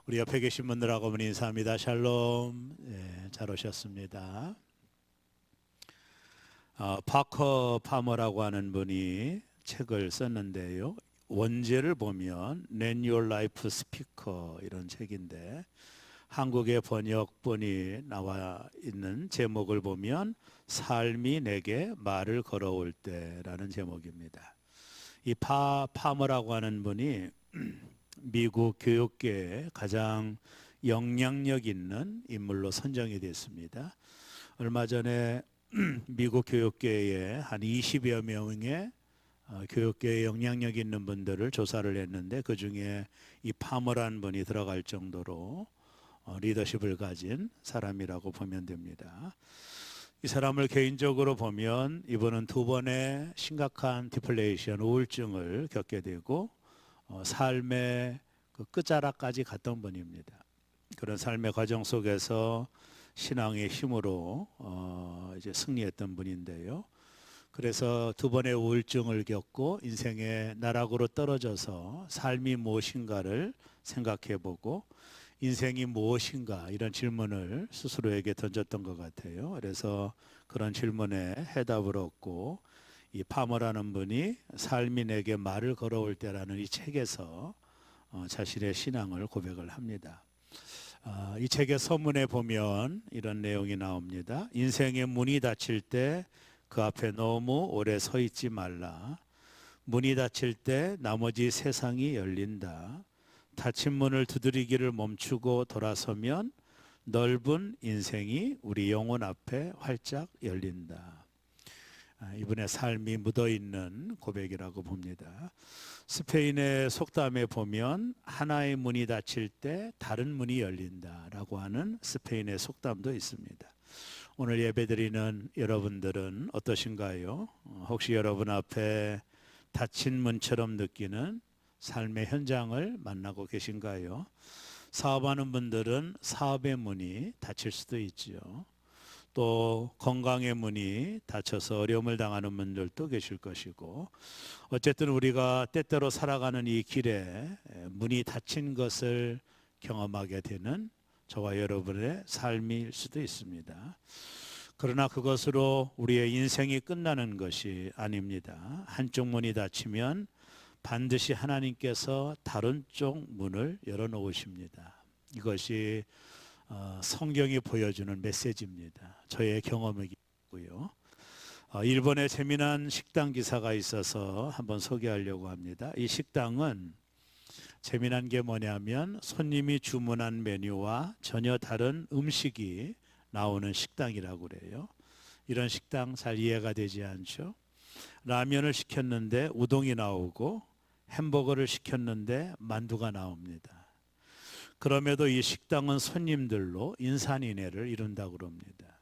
우리 옆에 계신 분들하고 인사합니다. 샬롬. 잘 오셨습니다. 파커 파머라고 하는 분이 책을 썼는데요. 원제를 보면 Then Your Life Speaker 이런 책인데 한국의 번역본이 나와 있는 제목을 보면 삶이 내게 말을 걸어올 때라는 제목입니다. 이 파머라고 하는 분이 미국 교육계에 가장 영향력 있는 인물로 선정이 됐습니다. 얼마 전에 미국 교육계에 한 20여 명의 교육계에 영향력 있는 분들을 조사를 했는데 그 중에 이 파머라는 분이 들어갈 정도로 리더십을 가진 사람이라고 보면 됩니다. 이 사람을 개인적으로 보면 이분은 두 번의 심각한 디플레이션, 우울증을 겪게 되고 삶의 그 끝자락까지 갔던 분입니다. 그런 삶의 과정 속에서 신앙의 힘으로 이제 승리했던 분인데요. 그래서 두 번의 우울증을 겪고 인생의 나락으로 떨어져서 삶이 무엇인가를 생각해보고 인생이 무엇인가 이런 질문을 스스로에게 던졌던 것 같아요. 그래서 그런 질문에 해답을 얻고 이 파머라는 분이 삶이 내게 말을 걸어올 때라는 이 책에서 자신의 신앙을 고백을 합니다. 이 책의 서문에 보면 이런 내용이 나옵니다. 인생의 문이 닫힐 때 그 앞에 너무 오래 서 있지 말라. 문이 닫힐 때 나머지 세상이 열린다. 닫힌 문을 두드리기를 멈추고 돌아서면 넓은 인생이 우리 영혼 앞에 활짝 열린다. 이분의 삶이 묻어있는 고백이라고 봅니다. 스페인의 속담에 보면 하나의 문이 닫힐 때 다른 문이 열린다라고 하는 스페인의 속담도 있습니다. 오늘 예배드리는 여러분들은 어떠신가요? 혹시 여러분 앞에 닫힌 문처럼 느끼는 삶의 현장을 만나고 계신가요? 사업하는 분들은 사업의 문이 닫힐 수도 있지요. 또 건강의 문이 닫혀서 어려움을 당하는 분들도 계실 것이고, 어쨌든 우리가 때때로 살아가는 이 길에 문이 닫힌 것을 경험하게 되는 저와 여러분의 삶일 수도 있습니다. 그러나 그것으로 우리의 인생이 끝나는 것이 아닙니다. 한쪽 문이 닫히면 반드시 하나님께서 다른 쪽 문을 열어놓으십니다. 이것이 성경이 보여주는 메시지입니다. 저의 경험이고요. 일본에 재미난 식당 기사가 있어서 한번 소개하려고 합니다. 이 식당은 재미난 게 뭐냐면 손님이 주문한 메뉴와 전혀 다른 음식이 나오는 식당이라고 그래요. 이런 식당 잘 이해가 되지 않죠? 라면을 시켰는데 우동이 나오고 햄버거를 시켰는데 만두가 나옵니다. 그럼에도 이 식당은 손님들로 인산인해를 이룬다고 합니다.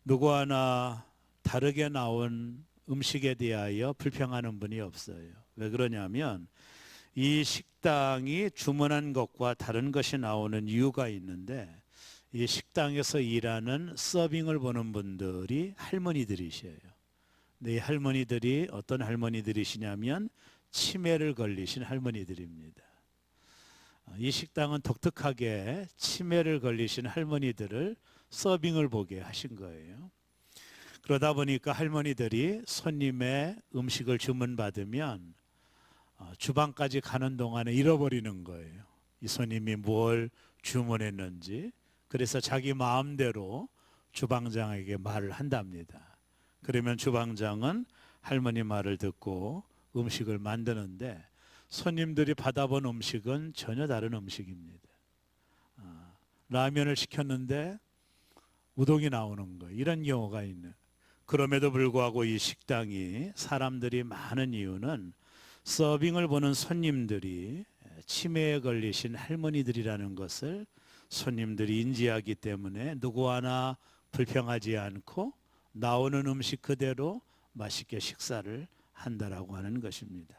누구 하나 다르게 나온 음식에 대하여 불평하는 분이 없어요. 왜 그러냐면 이 식당이 주문한 것과 다른 것이 나오는 이유가 있는데 이 식당에서 일하는 서빙을 보는 분들이 할머니들이셔요. 근데 이 할머니들이 어떤 할머니들이시냐면 치매를 걸리신 할머니들입니다. 이 식당은 독특하게 치매를 걸리신 할머니들을 서빙을 보게 하신 거예요. 그러다 보니까 할머니들이 손님의 음식을 주문받으면 주방까지 가는 동안에 잃어버리는 거예요. 이 손님이 뭘 주문했는지. 그래서 자기 마음대로 주방장에게 말을 한답니다. 그러면 주방장은 할머니 말을 듣고 음식을 만드는데 손님들이 받아본 음식은 전혀 다른 음식입니다. 라면을 시켰는데 우동이 나오는 거예요. 이런 경우가 있는. 그럼에도 불구하고 이 식당이 사람들이 많은 이유는 서빙을 보는 손님들이 치매에 걸리신 할머니들이라는 것을 손님들이 인지하기 때문에 누구 하나 불평하지 않고 나오는 음식 그대로 맛있게 식사를 한다라고 하는 것입니다.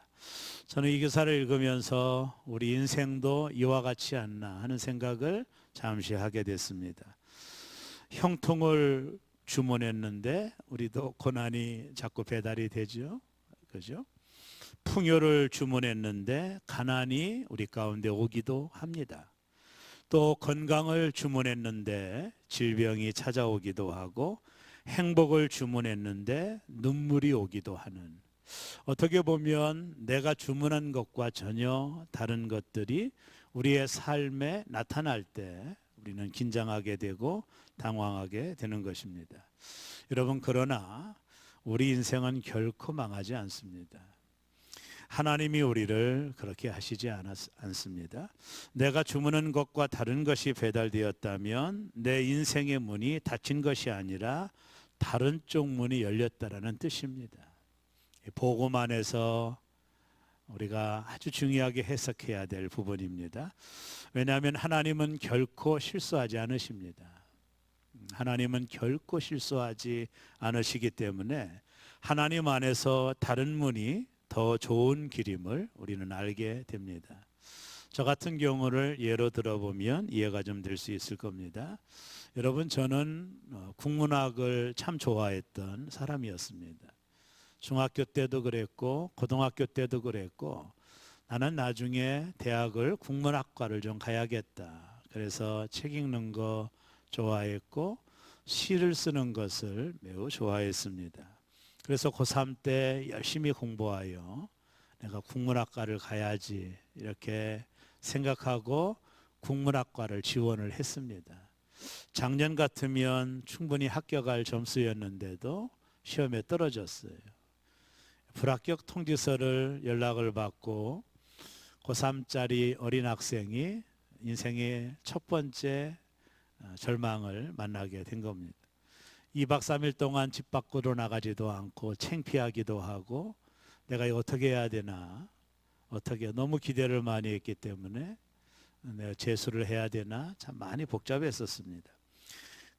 저는 이 기사를 읽으면서 우리 인생도 이와 같지 않나 하는 생각을 잠시 하게 됐습니다. 형통을 주문했는데 우리도 고난이 자꾸 배달이 되죠. 그죠? 풍요를 주문했는데 가난이 우리 가운데 오기도 합니다. 또 건강을 주문했는데 질병이 찾아오기도 하고, 행복을 주문했는데 눈물이 오기도 하는, 어떻게 보면 내가 주문한 것과 전혀 다른 것들이 우리의 삶에 나타날 때 우리는 긴장하게 되고 당황하게 되는 것입니다. 여러분, 그러나 우리 인생은 결코 망하지 않습니다. 하나님이 우리를 그렇게 하시지 않습니다. 내가 주문한 것과 다른 것이 배달되었다면 내 인생의 문이 닫힌 것이 아니라 다른 쪽 문이 열렸다라는 뜻입니다. 복음 안에서 우리가 아주 중요하게 해석해야 될 부분입니다. 왜냐하면 하나님은 결코 실수하지 않으십니다. 하나님은 결코 실수하지 않으시기 때문에 하나님 안에서 다른 문이 더 좋은 길임을 우리는 알게 됩니다. 저 같은 경우를 예로 들어보면 이해가 좀 될 수 있을 겁니다. 여러분, 저는 국문학을 참 좋아했던 사람이었습니다. 중학교 때도 그랬고 고등학교 때도 그랬고, 나는 나중에 대학을 국문학과를 좀 가야겠다. 그래서 책 읽는 거 좋아했고 시를 쓰는 것을 매우 좋아했습니다. 그래서 고3 때 열심히 공부하여 내가 국문학과를 가야지 이렇게 생각하고 국문학과를 지원을 했습니다. 작년 같으면 충분히 합격할 점수였는데도 시험에 떨어졌어요. 불합격 통지서를 연락을 받고 고3짜리 어린 학생이 인생의 첫 번째 절망을 만나게 된 겁니다. 2박 3일 동안 집 밖으로 나가지도 않고 창피하기도 하고, 내가 이거 어떻게 해야 되나, 어떻게, 너무 기대를 많이 했기 때문에 내가 재수를 해야 되나 참 많이 복잡했었습니다.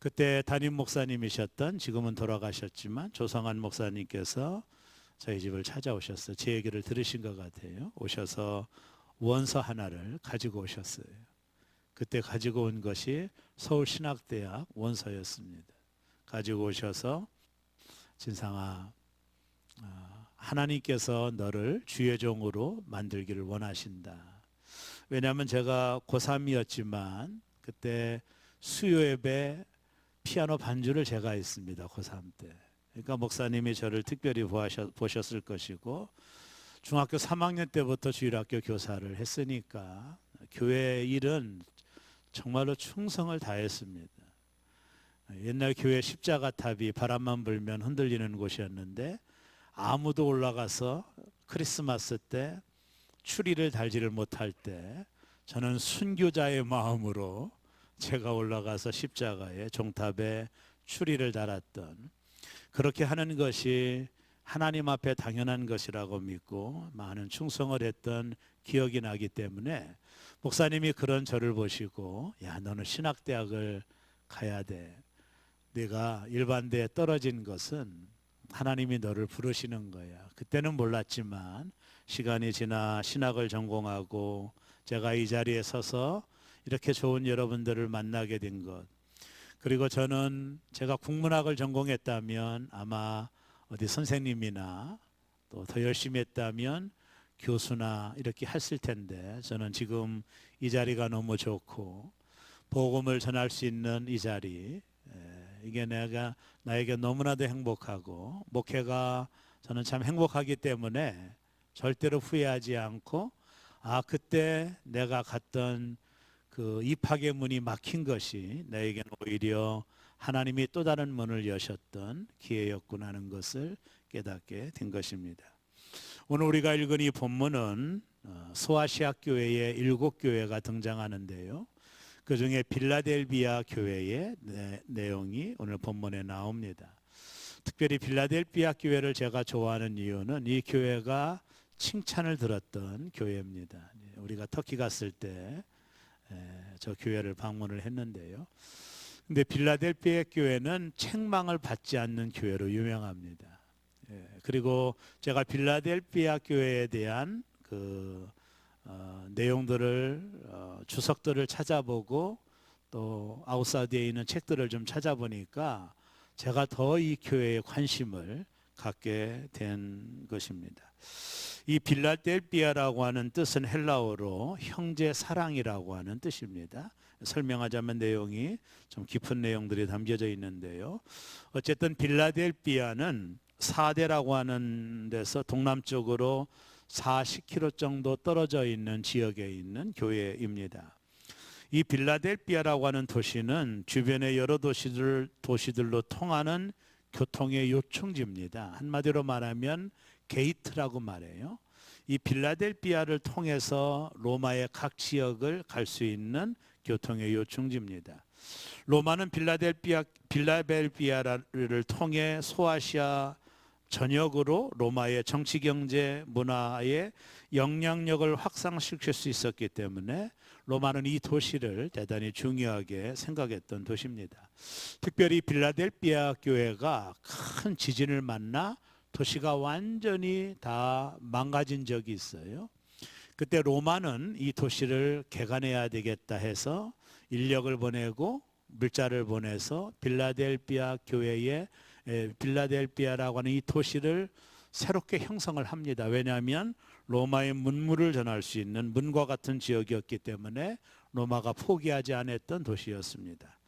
그때 담임 목사님이셨던, 지금은 돌아가셨지만 조성환 목사님께서 저희 집을 찾아오셨어요. 제 얘기를 들으신 것 같아요. 오셔서 원서 하나를 가지고 오셨어요. 그때 가지고 온 것이 서울신학대학 원서였습니다. 가지고 오셔서, 진상아, 하나님께서 너를 주의 종으로 만들기를 원하신다. 왜냐하면 제가 고3이었지만 그때 수요예배 피아노 반주를 제가 했습니다. 고3 때. 그러니까 목사님이 저를 특별히 보셨을 것이고, 중학교 3학년 때부터 주일학교 교사를 했으니까 교회 일은 정말로 충성을 다했습니다. 옛날 교회 십자가탑이 바람만 불면 흔들리는 곳이었는데, 아무도 올라가서 크리스마스 때 추리를 달지를 못할 때 저는 순교자의 마음으로 제가 올라가서 십자가에 종탑에 추리를 달았던, 그렇게 하는 것이 하나님 앞에 당연한 것이라고 믿고 많은 충성을 했던 기억이 나기 때문에, 목사님이 그런 저를 보시고, 야, 너는 신학대학을 가야 돼. 네가 일반대에 떨어진 것은 하나님이 너를 부르시는 거야. 그때는 몰랐지만 시간이 지나 신학을 전공하고 제가 이 자리에 서서 이렇게 좋은 여러분들을 만나게 된 것, 그리고 저는 제가 국문학을 전공했다면 아마 어디 선생님이나 또 더 열심히 했다면 교수나 이렇게 했을 텐데, 저는 지금 이 자리가 너무 좋고 복음을 전할 수 있는 이 자리, 이게 나에게 너무나도 행복하고, 목회가 저는 참 행복하기 때문에 절대로 후회하지 않고, 그때 내가 갔던 그 입학의 문이 막힌 것이 나에게는 오히려 하나님이 또 다른 문을 여셨던 기회였구나 하는 것을 깨닫게 된 것입니다. 오늘 우리가 읽은 이 본문은 소아시아 교회의 7교회가 등장하는데요, 그 중에 빌라델비아 교회의 내용이 오늘 본문에 나옵니다. 특별히 빌라델비아 교회를 제가 좋아하는 이유는 이 교회가 칭찬을 들었던 교회입니다. 우리가 터키 갔을 때 저 교회를 방문을 했는데요, 근데 빌라델비아 교회는 책망을 받지 않는 교회로 유명합니다. 그리고 제가 빌라델비아 교회에 대한 그 내용들을, 주석들을 찾아보고 또 아웃사이드에 있는 책들을 좀 찾아보니까 제가 더 이 교회에 관심을 갖게 된 것입니다. 이 빌라델비아라고 하는 뜻은 헬라어로 형제 사랑이라고 하는 뜻입니다. 설명하자면 내용이 좀 깊은 내용들이 담겨져 있는데요. 어쨌든 빌라델비아는 사대라고 하는 데서 동남쪽으로 40km 정도 떨어져 있는 지역에 있는 교회입니다. 이 빌라델비아라고 하는 도시는 주변의 여러 도시들로 통하는 교통의 요충지입니다. 한마디로 말하면 게이트라고 말해요. 이 빌라델비아를 통해서 로마의 각 지역을 갈 수 있는 교통의 요충지입니다. 로마는 빌라델비아를 통해 소아시아 전역으로 로마의 정치, 경제, 문화의 영향력을 확산시킬 수 있었기 때문에 로마는 이 도시를 대단히 중요하게 생각했던 도시입니다. 특별히 빌라델비아 교회가 큰 지진을 만나 도시가 완전히 다 망가진 적이 있어요. 그때 로마는 이 도시를 개간해야 되겠다 해서 인력을 보내고 물자를 보내서 빌라델비아 교회에 빌라델비아라고 하는 이 도시를 새롭게 형성을 합니다. 왜냐하면 로마의 문물을 전할 수 있는 문과 같은 지역이었기 때문에 로마가 포기하지 않았던 도시였습니다.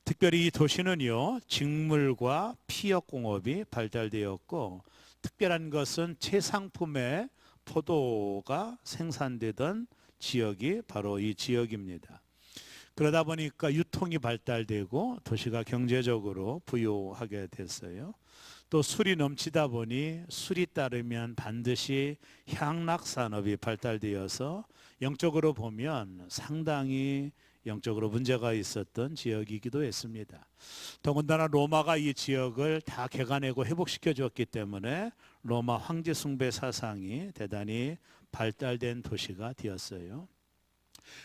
특별히 이 도시는요, 직물과 피역공업이 발달되었고, 특별한 것은 최상품의 포도가 생산되던 지역이 바로 이 지역입니다. 그러다 보니까 유통이 발달되고 도시가 경제적으로 부유하게 됐어요. 또 술이 넘치다 보니 술이 따르면 반드시 향락산업이 발달되어서 영적으로 보면 상당히 영적으로 문제가 있었던 지역이기도 했습니다. 더군다나 로마가 이 지역을 다 개간하고 회복시켜 줬기 때문에 로마 황제 숭배 사상이 대단히 발달된 도시가 되었어요.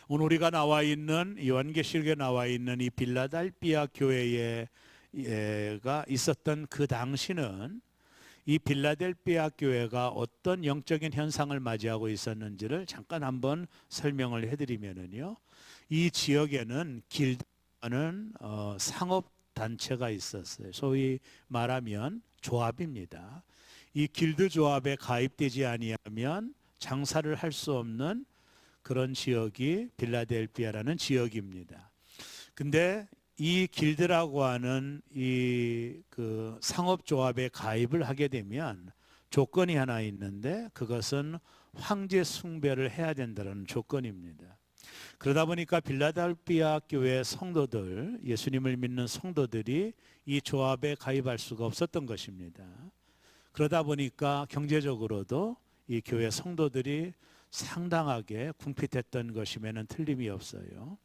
오늘 우리가 나와 있는 요한계시록에 나와 있는 이 빌라델비아 교회가 있었던 그 당시는 이 빌라델비아 교회가 어떤 영적인 현상을 맞이하고 있었는지를 잠깐 한번 설명을 해드리면은요, 이 지역에는 길드라는 상업 단체가 있었어요. 소위 말하면 조합입니다. 이 길드 조합에 가입되지 아니하면 장사를 할 수 없는 그런 지역이 빌라델비아라는 지역입니다. 근데 이 길드라고 하는 그 상업조합에 가입을 하게 되면 조건이 하나 있는데, 그것은 황제 숭배를 해야 된다는 조건입니다. 그러다 보니까 빌라델비아 교회 성도들, 예수님을 믿는 성도들이 이 조합에 가입할 수가 없었던 것입니다. 그러다 보니까 경제적으로도 이 교회 성도들이 상당하게 궁핍했던 것임에는 틀림이 없어요.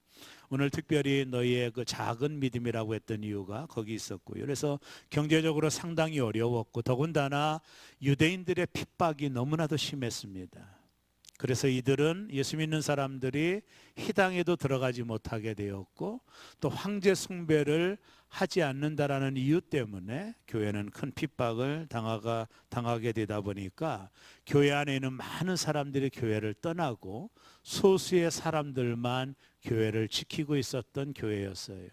오늘 특별히 너희의 그 작은 믿음이라고 했던 이유가 거기 있었고요. 그래서 경제적으로 상당히 어려웠고, 더군다나 유대인들의 핍박이 너무나도 심했습니다. 그래서 이들은 예수 믿는 사람들이 희당에도 들어가지 못하게 되었고, 또 황제 숭배를 하지 않는다라는 이유 때문에 교회는 큰 핍박을 당하게 되다 보니까 교회 안에 있는 많은 사람들이 교회를 떠나고 소수의 사람들만 교회를 지키고 있었던 교회였어요.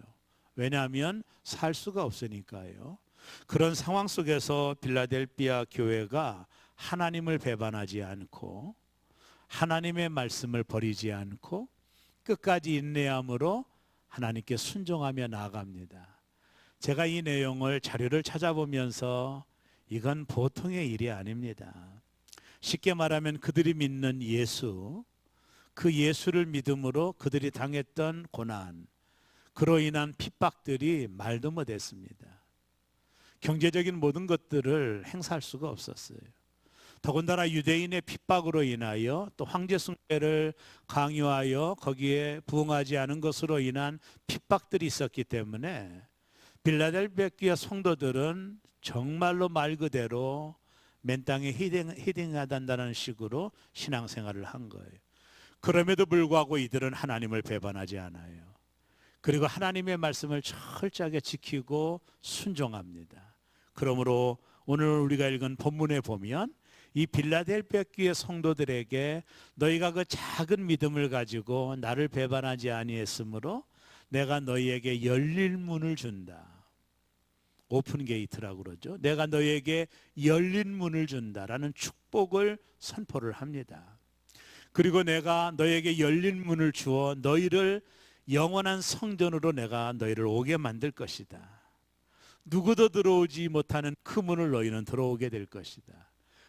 왜냐하면 살 수가 없으니까요. 그런 상황 속에서 빌라델비아 교회가 하나님을 배반하지 않고 하나님의 말씀을 버리지 않고 끝까지 인내함으로 하나님께 순종하며 나아갑니다. 제가 이 내용을 자료를 찾아보면서 이건 보통의 일이 아닙니다. 쉽게 말하면 그들이 믿는 예수, 그 예수를 믿음으로 그들이 당했던 고난, 그로 인한 핍박들이 말도 못했습니다. 경제적인 모든 것들을 행사할 수가 없었어요. 더군다나 유대인의 핍박으로 인하여 또 황제 숭배를 강요하여 거기에 부응하지 않은 것으로 인한 핍박들이 있었기 때문에 빌라델비아 성도들은 정말로 말 그대로 맨 땅에 히딩하단다는 식으로 신앙생활을 한 거예요. 그럼에도 불구하고 이들은 하나님을 배반하지 않아요. 그리고 하나님의 말씀을 철저하게 지키고 순종합니다. 그러므로 오늘 우리가 읽은 본문에 보면 이 빌라델비아 교회 성도들에게 너희가 그 작은 믿음을 가지고 나를 배반하지 아니했으므로 내가 너희에게 열릴 문을 준다. 오픈 게이트라고 그러죠. 내가 너희에게 열린 문을 준다라는 축복을 선포를 합니다. 그리고 내가 너희에게 열린 문을 주어 너희를 영원한 성전으로 내가 너희를 오게 만들 것이다. 누구도 들어오지 못하는 그 문을 너희는 들어오게 될 것이다.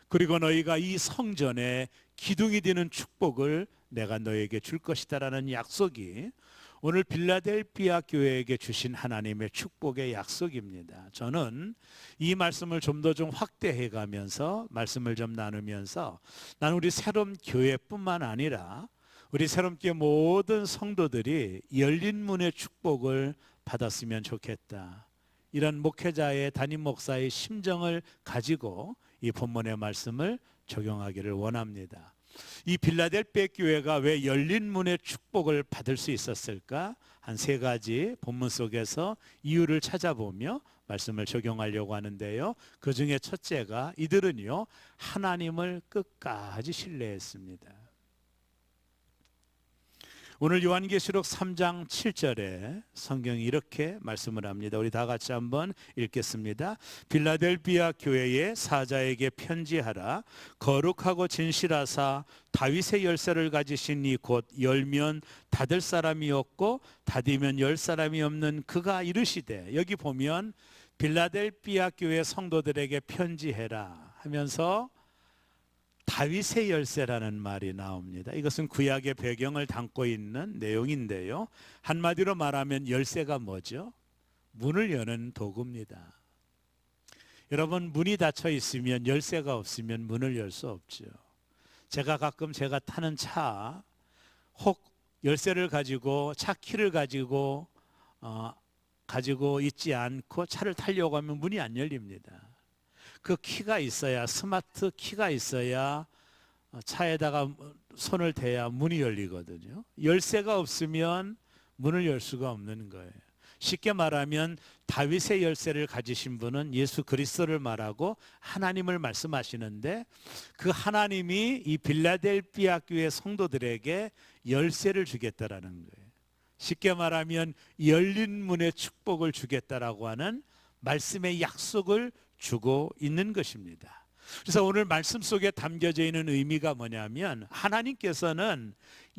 그리고 너희가 이 성전에 기둥이 되는 축복을 내가 너희에게 줄 것이다라는 약속이 오늘 빌라델피아 교회에게 주신 하나님의 축복의 약속입니다. 저는 이 말씀을 좀 더 확대해 가면서 말씀을 좀 나누면서 난 우리 새로운 교회뿐만 아니라 우리 새롭게 모든 성도들이 열린 문의 축복을 받았으면 좋겠다. 이런 목회자의 담임 목사의 심정을 가지고 이 본문의 말씀을 적용하기를 원합니다. 이 빌라델피아 교회가 왜 열린 문의 축복을 받을 수 있었을까? 한 세 가지 본문 속에서 이유를 찾아보며 말씀을 적용하려고 하는데요. 그 중에 첫째가 이들은요, 하나님을 끝까지 신뢰했습니다. 오늘 요한계시록 3장 7절에 성경이 이렇게 말씀을 합니다. 우리 다 같이 한번 읽겠습니다. 빌라델피아 교회의 사자에게 편지하라. 거룩하고 진실하사 다윗의 열쇠를 가지신 이 곧 열면 닫을 사람이 없고 닫으면 열 사람이 없는 그가 이르시되, 여기 보면 빌라델피아 교회 성도들에게 편지해라 하면서 다윗의 열쇠라는 말이 나옵니다. 이것은 구약의 배경을 담고 있는 내용인데요. 한마디로 말하면 열쇠가 뭐죠? 문을 여는 도구입니다. 여러분, 문이 닫혀 있으면, 열쇠가 없으면 문을 열 수 없죠. 제가 가끔 제가 타는 차 혹 열쇠를 가지고 차 키를 가지고 있지 않고 차를 타려고 하면 문이 안 열립니다. 그 키가 있어야, 스마트 키가 있어야 차에다가 손을 대야 문이 열리거든요. 열쇠가 없으면 문을 열 수가 없는 거예요. 쉽게 말하면 다윗의 열쇠를 가지신 분은 예수 그리스도를 말하고 하나님을 말씀하시는데, 그 하나님이 이 빌라델피아 교회 성도들에게 열쇠를 주겠다라는 거예요. 쉽게 말하면 열린 문의 축복을 주겠다라고 하는 말씀의 약속을 주고 있는 것입니다. 그래서 오늘 말씀 속에 담겨져 있는 의미가 뭐냐면, 하나님께서는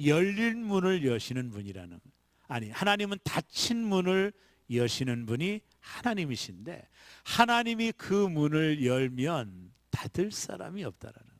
열린 문을 여시는 분이라는, 하나님은 닫힌 문을 여시는 분이 하나님이신데, 하나님이 그 문을 열면 닫을 사람이 없다라는.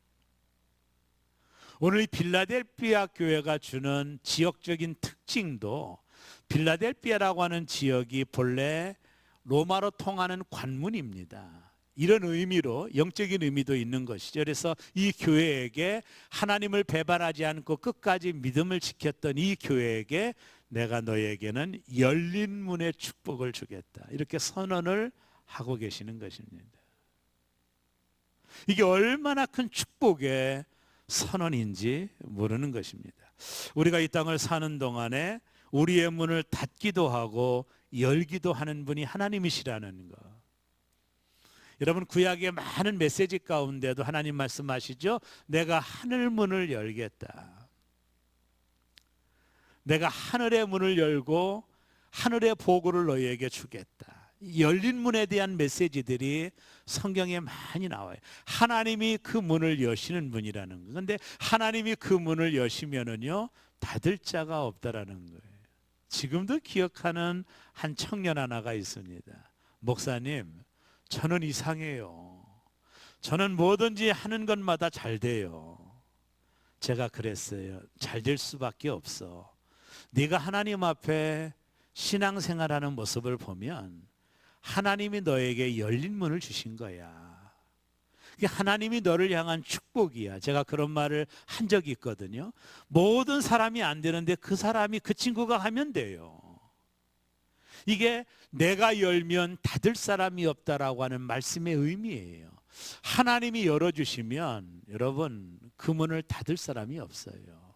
오늘 이 빌라델피아 교회가 주는 지역적인 특징도, 빌라델피아라고 하는 지역이 본래 로마로 통하는 관문입니다. 이런 의미로, 영적인 의미도 있는 것이죠. 그래서 이 교회에게, 하나님을 배반하지 않고 끝까지 믿음을 지켰던 이 교회에게 내가 너에게는 열린 문의 축복을 주겠다, 이렇게 선언을 하고 계시는 것입니다. 이게 얼마나 큰 축복의 선언인지 모르는 것입니다. 우리가 이 땅을 사는 동안에 우리의 문을 닫기도 하고 열기도 하는 분이 하나님이시라는 것. 여러분, 구약의 많은 메시지 가운데도 하나님 말씀하시죠. 내가 하늘 문을 열겠다. 내가 하늘의 문을 열고 하늘의 보고를 너희에게 주겠다. 열린 문에 대한 메시지들이 성경에 많이 나와요. 하나님이 그 문을 여시는 분이라는 거. 그런데 하나님이 그 문을 여시면은요, 닫을 자가 없다라는 거예요. 지금도 기억하는 한 청년 하나가 있습니다. 목사님, 저는 이상해요. 저는 뭐든지 하는 것마다 잘 돼요. 제가 그랬어요. 잘 될 수밖에 없어. 네가 하나님 앞에 신앙생활하는 모습을 보면 하나님이 너에게 열린 문을 주신 거야. 하나님이 너를 향한 축복이야. 제가 그런 말을 한 적이 있거든요. 모든 사람이 안 되는데 그 사람이, 그 친구가 하면 돼요. 이게 내가 열면 닫을 사람이 없다라고 하는 말씀의 의미예요. 하나님이 열어주시면 여러분, 그 문을 닫을 사람이 없어요.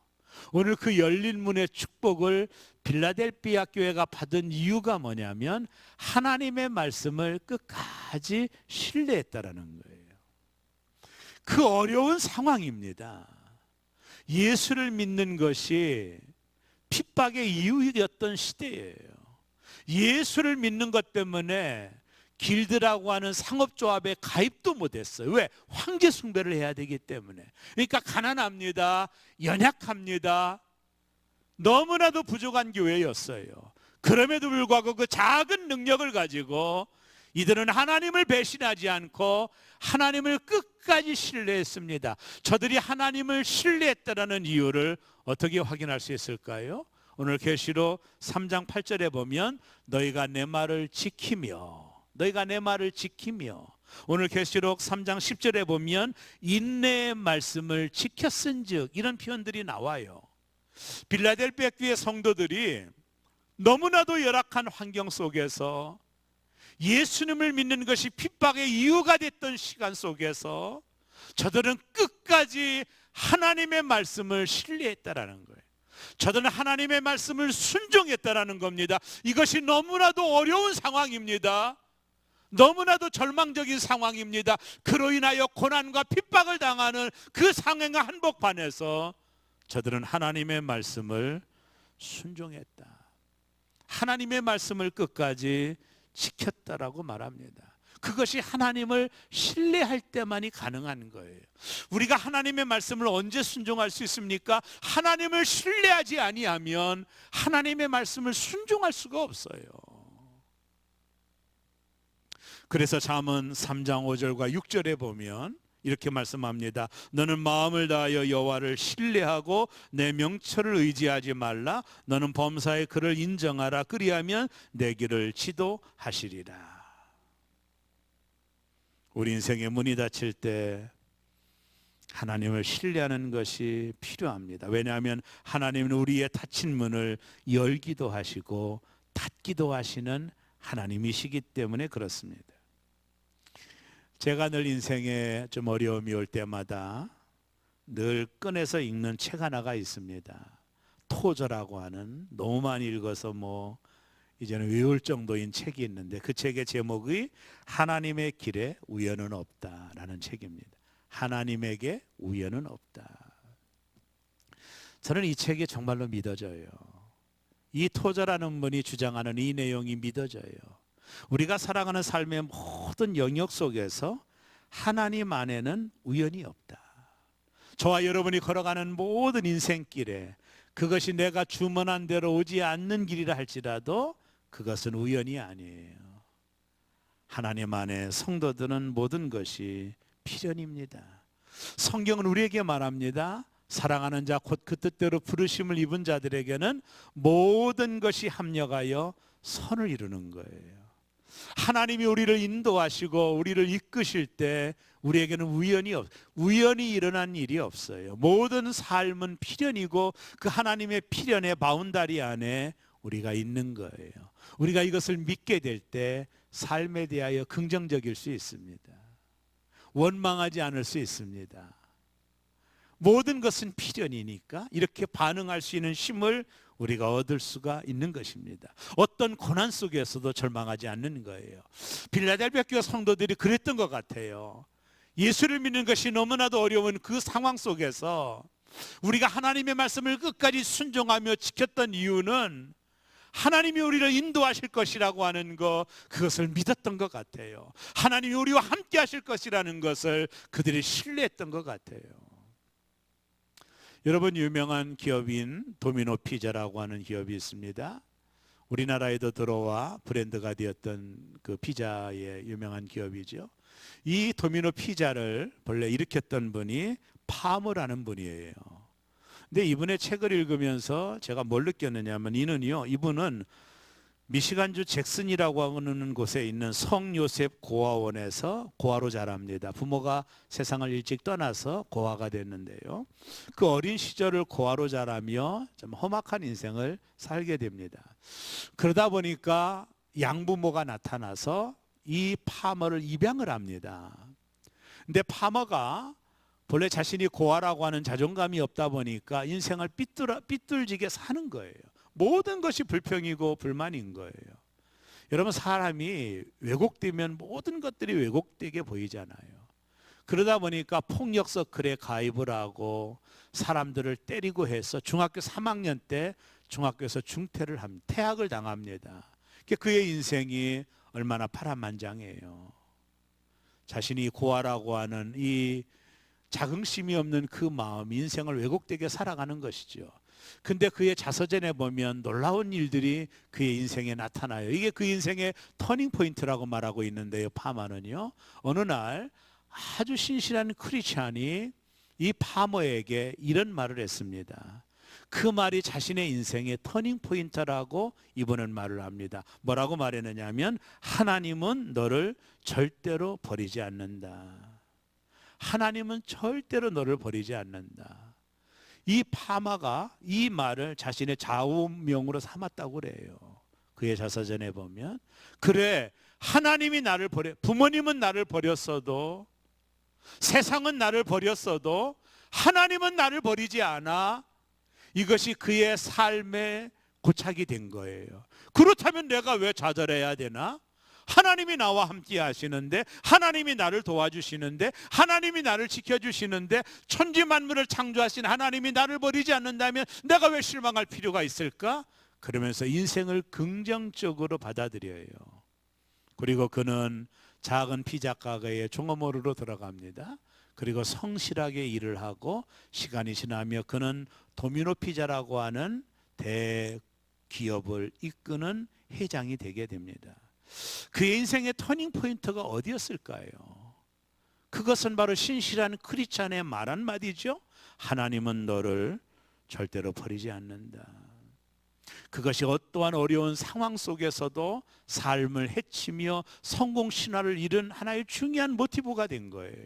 오늘 그 열린 문의 축복을 빌라델피아 교회가 받은 이유가 뭐냐면, 하나님의 말씀을 끝까지 신뢰했다라는 거예요. 그 어려운 상황입니다. 예수를 믿는 것이 핍박의 이유였던 시대예요. 예수를 믿는 것 때문에 길드라고 하는 상업조합에 가입도 못했어요. 왜? 황제 숭배를 해야 되기 때문에. 그러니까 가난합니다. 연약합니다. 너무나도 부족한 교회였어요. 그럼에도 불구하고 그 작은 능력을 가지고 이들은 하나님을 배신하지 않고 하나님을 끝까지 신뢰했습니다. 저들이 하나님을 신뢰했다는 이유를 어떻게 확인할 수 있을까요? 오늘 계시록 3장 8절에 보면 너희가 내 말을 지키며 오늘 계시록 3장 10절에 보면 인내의 말씀을 지켰은즉 이런 표현들이 나와요. 빌라델피아 교회 성도들이 너무나도 열악한 환경 속에서 예수님을 믿는 것이 핍박의 이유가 됐던 시간 속에서 저들은 끝까지 하나님의 말씀을 신뢰했다라는 거예요. 저들은 하나님의 말씀을 순종했다라는 겁니다. 이것이 너무나도 어려운 상황입니다. 너무나도 절망적인 상황입니다. 그로 인하여 고난과 핍박을 당하는 그 상황과 한복판에서 저들은 하나님의 말씀을 순종했다. 하나님의 말씀을 끝까지 지켰다라고 말합니다. 그것이 하나님을 신뢰할 때만이 가능한 거예요. 우리가 하나님의 말씀을 언제 순종할 수 있습니까? 하나님을 신뢰하지 아니하면 하나님의 말씀을 순종할 수가 없어요. 그래서 잠언 3장 5절과 6절에 보면 이렇게 말씀합니다. 너는 마음을 다하여 여호와를 신뢰하고 내 명철을 의지하지 말라. 너는 범사의 그를 인정하라. 그리하면 내 길을 지도하시리라. 우리 인생의 문이 닫힐 때 하나님을 신뢰하는 것이 필요합니다. 왜냐하면 하나님은 우리의 닫힌 문을 열기도 하시고 닫기도 하시는 하나님이시기 때문에 그렇습니다. 제가 늘 인생에 좀 어려움이 올 때마다 늘 꺼내서 읽는 책 하나가 있습니다. 토저라고 하는, 너무 많이 읽어서 이제는 외울 정도인 책이 있는데 그 책의 제목이 하나님의 길에 우연은 없다라는 책입니다. 하나님에게 우연은 없다. 저는 이 책이 정말로 믿어져요. 이 토저라는 분이 주장하는 이 내용이 믿어져요. 우리가 살아가는 삶의 모든 영역 속에서 하나님 안에는 우연이 없다. 저와 여러분이 걸어가는 모든 인생길에 그것이 내가 주문한 대로 오지 않는 길이라 할지라도 그것은 우연이 아니에요. 하나님 안에 성도들은 모든 것이 필연입니다. 성경은 우리에게 말합니다. 사랑하는 자 곧 그 뜻대로 부르심을 입은 자들에게는 모든 것이 합력하여 선을 이루는 거예요. 하나님이 우리를 인도하시고 우리를 이끄실 때 우리에게는 우연히 일어난 일이 없어요. 모든 삶은 필연이고 그 하나님의 필연의 바운다리 안에 우리가 있는 거예요. 우리가 이것을 믿게 될 때 삶에 대하여 긍정적일 수 있습니다. 원망하지 않을 수 있습니다. 모든 것은 필연이니까 이렇게 반응할 수 있는 힘을 우리가 얻을 수가 있는 것입니다. 어떤 고난 속에서도 절망하지 않는 거예요. 빌라델피아 교회 성도들이 그랬던 것 같아요. 예수를 믿는 것이 너무나도 어려운 그 상황 속에서 우리가 하나님의 말씀을 끝까지 순종하며 지켰던 이유는 하나님이 우리를 인도하실 것이라고 하는 것, 그것을 믿었던 것 같아요. 하나님이 우리와 함께 하실 것이라는 것을 그들이 신뢰했던 것 같아요. 여러분, 유명한 기업인 도미노 피자라고 하는 기업이 있습니다. 우리나라에도 들어와 브랜드가 되었던 그 피자의 유명한 기업이죠. 이 도미노 피자를 본래 일으켰던 분이 파머라는 분이에요. 근데 이분의 책을 읽으면서 제가 뭘 느꼈느냐면 이분은 미시간주 잭슨이라고 하는 곳에 있는 성요셉 고아원에서 고아로 자랍니다. 부모가 세상을 일찍 떠나서 고아가 됐는데요. 그 어린 시절을 고아로 자라며 좀 험악한 인생을 살게 됩니다. 그러다 보니까 양부모가 나타나서 이 파머를 입양을 합니다. 근데 파머가 본래 자신이 고아라고 하는 자존감이 없다 보니까 인생을 삐뚤지게 사는 거예요. 모든 것이 불평이고 불만인 거예요. 여러분, 사람이 왜곡되면 모든 것들이 왜곡되게 보이잖아요. 그러다 보니까 폭력 서클에 가입을 하고 사람들을 때리고 해서 중학교 3학년 때 중학교에서 중퇴를 합니다. 퇴학을 당합니다. 그의 인생이 얼마나 파란만장해요. 자신이 고아라고 하는 이 자긍심이 없는 그 마음, 인생을 왜곡되게 살아가는 것이죠. 근데 그의 자서전에 보면 놀라운 일들이 그의 인생에 나타나요. 이게 그 인생의 터닝 포인트라고 말하고 있는데요. 파마는요, 어느 날 아주 신실한 크리스찬이 이 파머에게 이런 말을 했습니다. 그 말이 자신의 인생의 터닝 포인트라고 이분은 말을 합니다. 뭐라고 말했느냐면, 하나님은 너를 절대로 버리지 않는다. 하나님은 절대로 너를 버리지 않는다. 이 파마가 이 말을 자신의 좌우명으로 삼았다고 그래요. 그의 자서전에 보면, 그래, 하나님이 나를 부모님은 나를 버렸어도, 세상은 나를 버렸어도 하나님은 나를 버리지 않아. 이것이 그의 삶의 고착이 된 거예요. 그렇다면 내가 왜 좌절해야 되나? 하나님이 나와 함께 하시는데, 하나님이 나를 도와주시는데, 하나님이 나를 지켜주시는데, 천지 만물을 창조하신 하나님이 나를 버리지 않는다면 내가 왜 실망할 필요가 있을까? 그러면서 인생을 긍정적으로 받아들여요. 그리고 그는 작은 피자 가게에 종업원으로 들어갑니다. 그리고 성실하게 일을 하고, 시간이 지나며 그는 도미노 피자라고 하는 대기업을 이끄는 회장이 되게 됩니다. 그의 인생의 터닝 포인트가 어디였을까요? 그것은 바로 신실한 크리스찬의 말 한마디죠. 하나님은 너를 절대로 버리지 않는다. 그것이 어떠한 어려운 상황 속에서도 삶을 헤치며 성공 신화를 이룬 하나의 중요한 모티브가 된 거예요.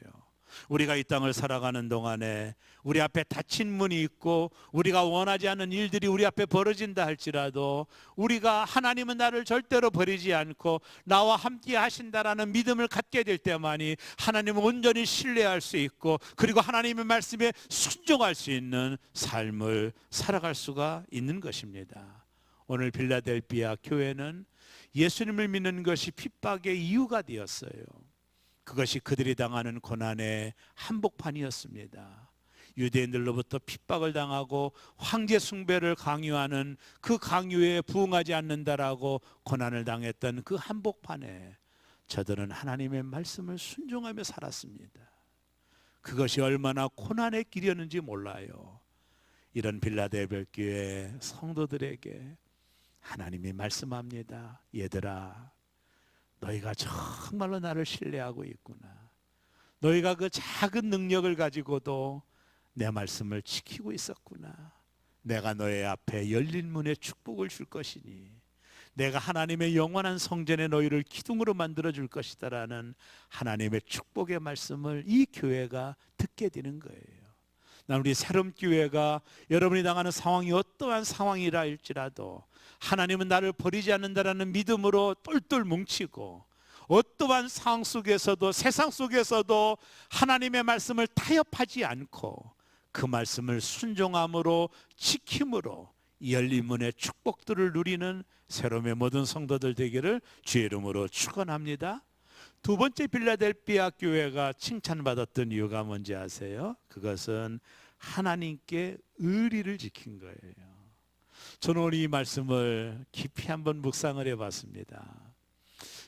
우리가 이 땅을 살아가는 동안에 우리 앞에 닫힌 문이 있고 우리가 원하지 않는 일들이 우리 앞에 벌어진다 할지라도, 우리가 하나님은 나를 절대로 버리지 않고 나와 함께 하신다라는 믿음을 갖게 될 때만이 하나님을 온전히 신뢰할 수 있고, 그리고 하나님의 말씀에 순종할 수 있는 삶을 살아갈 수가 있는 것입니다. 오늘 빌라델피아 교회는 예수님을 믿는 것이 핍박의 이유가 되었어요. 그것이 그들이 당하는 고난의 한복판이었습니다. 유대인들로부터 핍박을 당하고 황제 숭배를 강요하는 그 강요에 부응하지 않는다라고 고난을 당했던 그 한복판에 저들은 하나님의 말씀을 순종하며 살았습니다. 그것이 얼마나 고난의 길이었는지 몰라요. 이런 빌라델피아 교회 성도들에게 하나님이 말씀합니다. 얘들아, 너희가 정말로 나를 신뢰하고 있구나. 너희가 그 작은 능력을 가지고도 내 말씀을 지키고 있었구나. 내가 너희 앞에 열린 문에 축복을 줄 것이니, 내가 하나님의 영원한 성전에 너희를 기둥으로 만들어 줄 것이다라는 하나님의 축복의 말씀을 이 교회가 듣게 되는 거예요. 난 우리 새롬교회가 여러분이 당하는 상황이 어떠한 상황이라 할지라도 하나님은 나를 버리지 않는다라는 믿음으로 똘똘 뭉치고, 어떠한 상황 속에서도 세상 속에서도 하나님의 말씀을 타협하지 않고 그 말씀을 순종함으로 지킴으로 열린 문의 축복들을 누리는 새롬의 모든 성도들 되기를 주의 이름으로 축원합니다. 두 번째 빌라델피아 교회가 칭찬받았던 이유가 뭔지 아세요? 그것은 하나님께 의리를 지킨 거예요. 저는 오늘 이 말씀을 깊이 한번 묵상을 해봤습니다.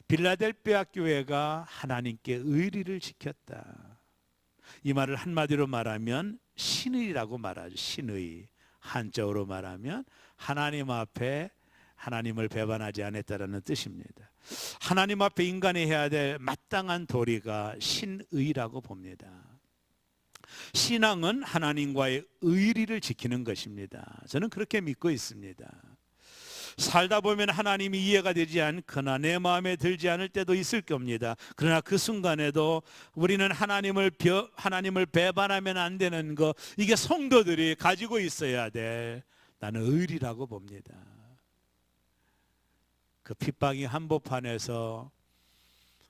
빌라델피아 교회가 하나님께 의리를 지켰다. 이 말을 한마디로 말하면 신의라고 말하죠. 신의. 한자어로 말하면 하나님 앞에 하나님을 배반하지 않았다라는 뜻입니다. 하나님 앞에 인간이 해야 될 마땅한 도리가 신의라고 봅니다. 신앙은 하나님과의 의리를 지키는 것입니다. 저는 그렇게 믿고 있습니다. 살다 보면 하나님이 이해가 되지 않거나 내 마음에 들지 않을 때도 있을 겁니다. 그러나 그 순간에도 우리는 하나님을 배반하면 안 되는 것, 이게 성도들이 가지고 있어야 될 나는 의리라고 봅니다. 그 핍박이 한복판에서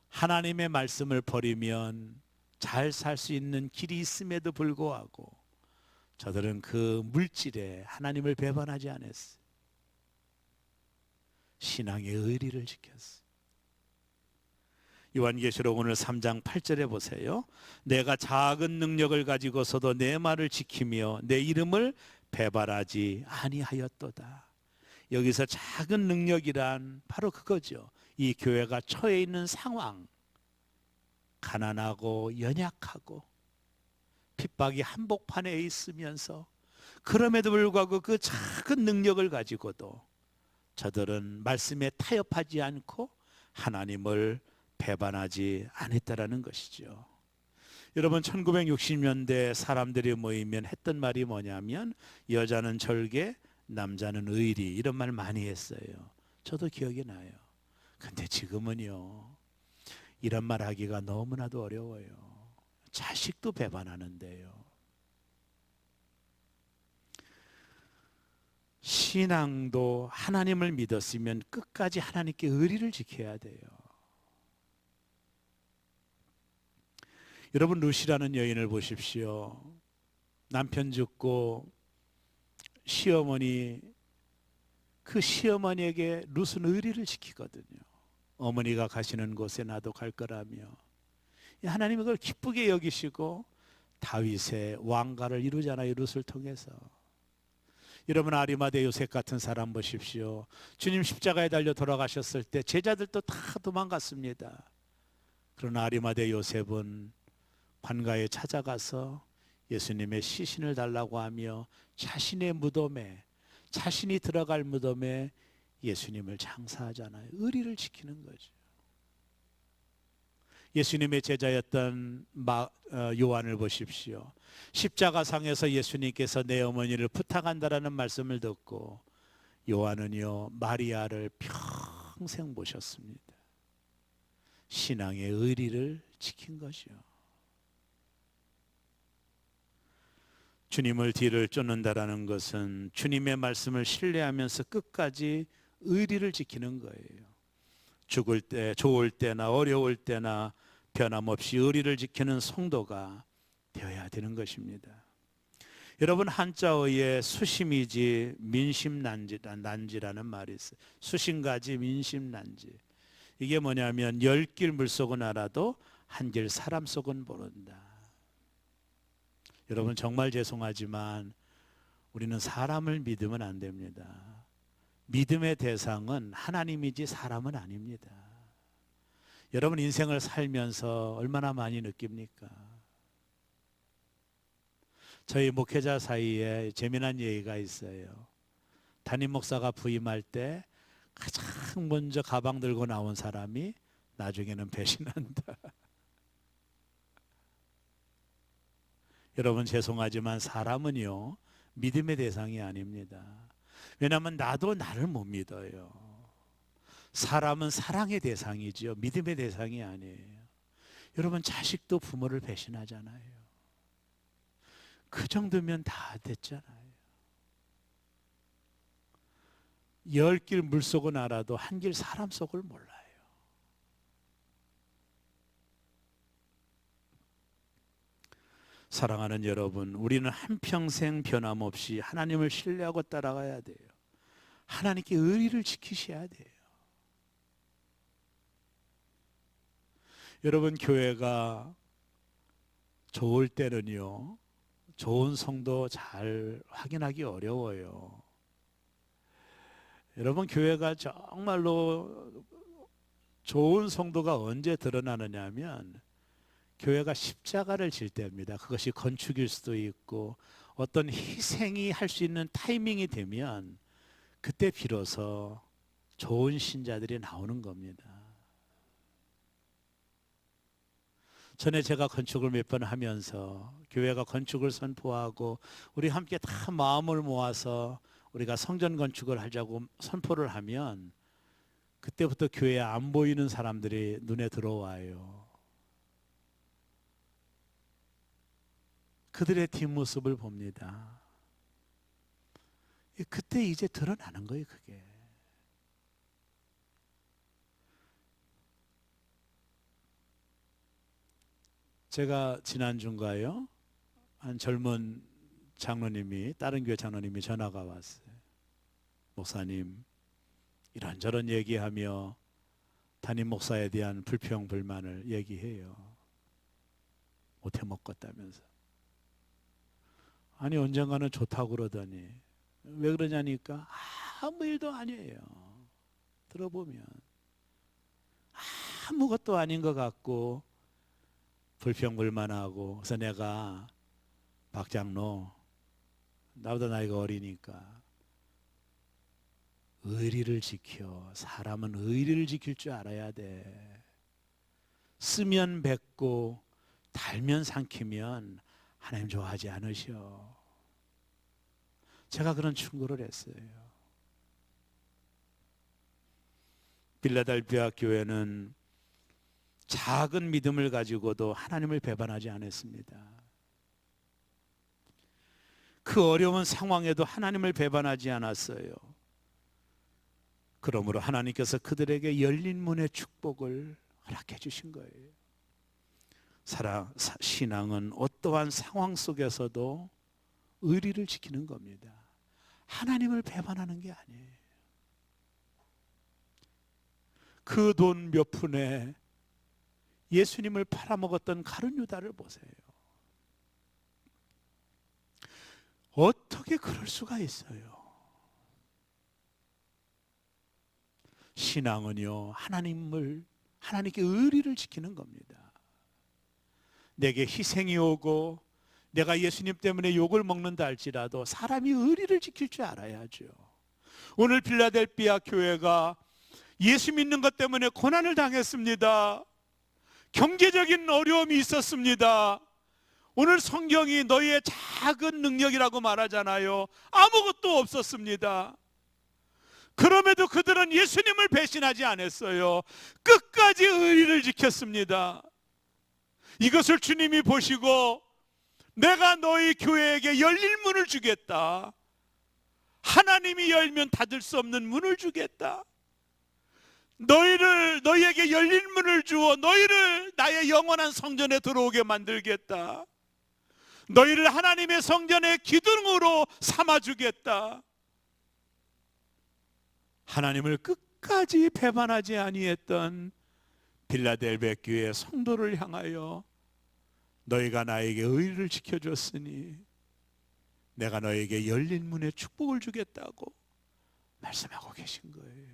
하나님의 말씀을 버리면 잘 살 수 있는 길이 있음에도 불구하고 저들은 그 물질에 하나님을 배반하지 않았어요. 신앙의 의리를 지켰어요. 요한계시록 오늘 3장 8절에 보세요. 내가 작은 능력을 가지고서도 내 말을 지키며 내 이름을 배반하지 아니하였도다. 여기서 작은 능력이란 바로 그거죠. 이 교회가 처해 있는 상황, 가난하고 연약하고 핍박이 한복판에 있으면서 그럼에도 불구하고 그 작은 능력을 가지고도 저들은 말씀에 타협하지 않고 하나님을 배반하지 않았다라는 것이죠. 여러분 1960년대 사람들이 모이면 했던 말이 뭐냐면 여자는 절개, 남자는 의리, 이런 말 많이 했어요. 저도 기억이 나요. 근데 지금은요, 이런 말 하기가 너무나도 어려워요. 자식도 배반하는데요. 신앙도 하나님을 믿었으면 끝까지 하나님께 의리를 지켜야 돼요. 여러분 루시라는 여인을 보십시오. 남편 죽고 시어머니, 그 시어머니에게 룻은 의리를 지키거든요. 어머니가 가시는 곳에 나도 갈 거라며 하나님이 그걸 기쁘게 여기시고 다윗의 왕가를 이루잖아요. 룻을 통해서. 여러분 아리마대 요셉 같은 사람 보십시오. 주님 십자가에 달려 돌아가셨을 때 제자들도 다 도망갔습니다. 그러나 아리마대 요셉은 관가에 찾아가서 예수님의 시신을 달라고 하며 자신의 무덤에, 자신이 들어갈 무덤에 예수님을 장사하잖아요. 의리를 지키는 거죠. 예수님의 제자였던 요한을 보십시오. 십자가상에서 예수님께서 내 어머니를 부탁한다라는 말씀을 듣고 요한은요 마리아를 평생 모셨습니다. 신앙의 의리를 지킨 것이요. 주님을 뒤를 쫓는다라는 것은 주님의 말씀을 신뢰하면서 끝까지 의리를 지키는 거예요. 죽을 때, 좋을 때나 어려울 때나 변함없이 의리를 지키는 성도가 되어야 되는 것입니다. 여러분 한자어에 수심이지 민심난지라는 말이 있어요. 수심가지 민심난지. 이게 뭐냐면 10길 물속은 알아도 한 길 사람 속은 모른다. 여러분 정말 죄송하지만 우리는 사람을 믿으면 안 됩니다. 믿음의 대상은 하나님이지 사람은 아닙니다. 여러분 인생을 살면서 얼마나 많이 느낍니까? 저희 목회자 사이에 재미난 얘기가 있어요. 담임 목사가 부임할 때 가장 먼저 가방 들고 나온 사람이 나중에는 배신한다. 여러분 죄송하지만 사람은요 믿음의 대상이 아닙니다. 왜냐하면 나도 나를 못 믿어요. 사람은 사랑의 대상이죠. 믿음의 대상이 아니에요. 여러분 자식도 부모를 배신하잖아요. 그 정도면 다 됐잖아요. 10길 물속은 알아도 한 길 사람 속을 몰라요. 사랑하는 여러분, 우리는 한평생 변함없이 하나님을 신뢰하고 따라가야 돼요. 하나님께 의리를 지키셔야 돼요. 여러분 교회가 좋을 때는요, 좋은 성도 잘 확인하기 어려워요. 여러분 교회가 정말로 좋은 성도가 언제 드러나느냐 하면 교회가 십자가를 질 때입니다. 그것이 건축일 수도 있고 어떤 희생이 할 수 있는 타이밍이 되면 그때 비로소 좋은 신자들이 나오는 겁니다. 전에 제가 건축을 몇 번 하면서 교회가 건축을 선포하고 우리 함께 다 마음을 모아서 우리가 성전 건축을 하자고 선포를 하면 그때부터 교회에 안 보이는 사람들이 눈에 들어와요. 그들의 뒷모습을 봅니다. 그때 이제 드러나는 거예요, 그게. 제가 지난주인가요? 한 젊은 장로님이, 다른 교회 장로님이 전화가 왔어요. 목사님, 이런저런 얘기하며 담임 목사에 대한 불평, 불만을 얘기해요. 못해 먹겠다면서. 아니 언젠가는 좋다고 그러더니 왜 그러냐니까 아무 일도 아니에요. 들어보면 아무것도 아닌 것 같고 불평불만하고. 그래서 내가 박 장로, 나보다 나이가 어리니까 의리를 지켜. 사람은 의리를 지킬 줄 알아야 돼. 쓰면 뱉고 달면 삼키면 하나님 좋아하지 않으셔. 제가 그런 충고를 했어요. 빌라델피아 교회는 작은 믿음을 가지고도 하나님을 배반하지 않았습니다. 그 어려운 상황에도 하나님을 배반하지 않았어요. 그러므로 하나님께서 그들에게 열린 문의 축복을 허락해 주신 거예요. 신앙은 어떠한 상황 속에서도 의리를 지키는 겁니다. 하나님을 배반하는 게 아니에요. 그 돈 몇 푼에 예수님을 팔아먹었던 가룟 유다를 보세요. 어떻게 그럴 수가 있어요? 신앙은요, 하나님께 의리를 지키는 겁니다. 내게 희생이 오고 내가 예수님 때문에 욕을 먹는다 할지라도 사람이 의리를 지킬 줄 알아야죠. 오늘 빌라델피아 교회가 예수 믿는 것 때문에 고난을 당했습니다. 경제적인 어려움이 있었습니다. 오늘 성경이 너희의 작은 능력이라고 말하잖아요. 아무것도 없었습니다. 그럼에도 그들은 예수님을 배신하지 않았어요. 끝까지 의리를 지켰습니다. 이것을 주님이 보시고 내가 너희 교회에게 열릴 문을 주겠다. 하나님이 열면 닫을 수 없는 문을 주겠다. 너희에게 열린 문을 주어 너희를 나의 영원한 성전에 들어오게 만들겠다. 너희를 하나님의 성전의 기둥으로 삼아주겠다. 하나님을 끝까지 배반하지 아니했던 빌라델베 교회 성도를 향하여 너희가 나에게 의리를 지켜줬으니 내가 너에게 열린 문에 축복을 주겠다고 말씀하고 계신 거예요.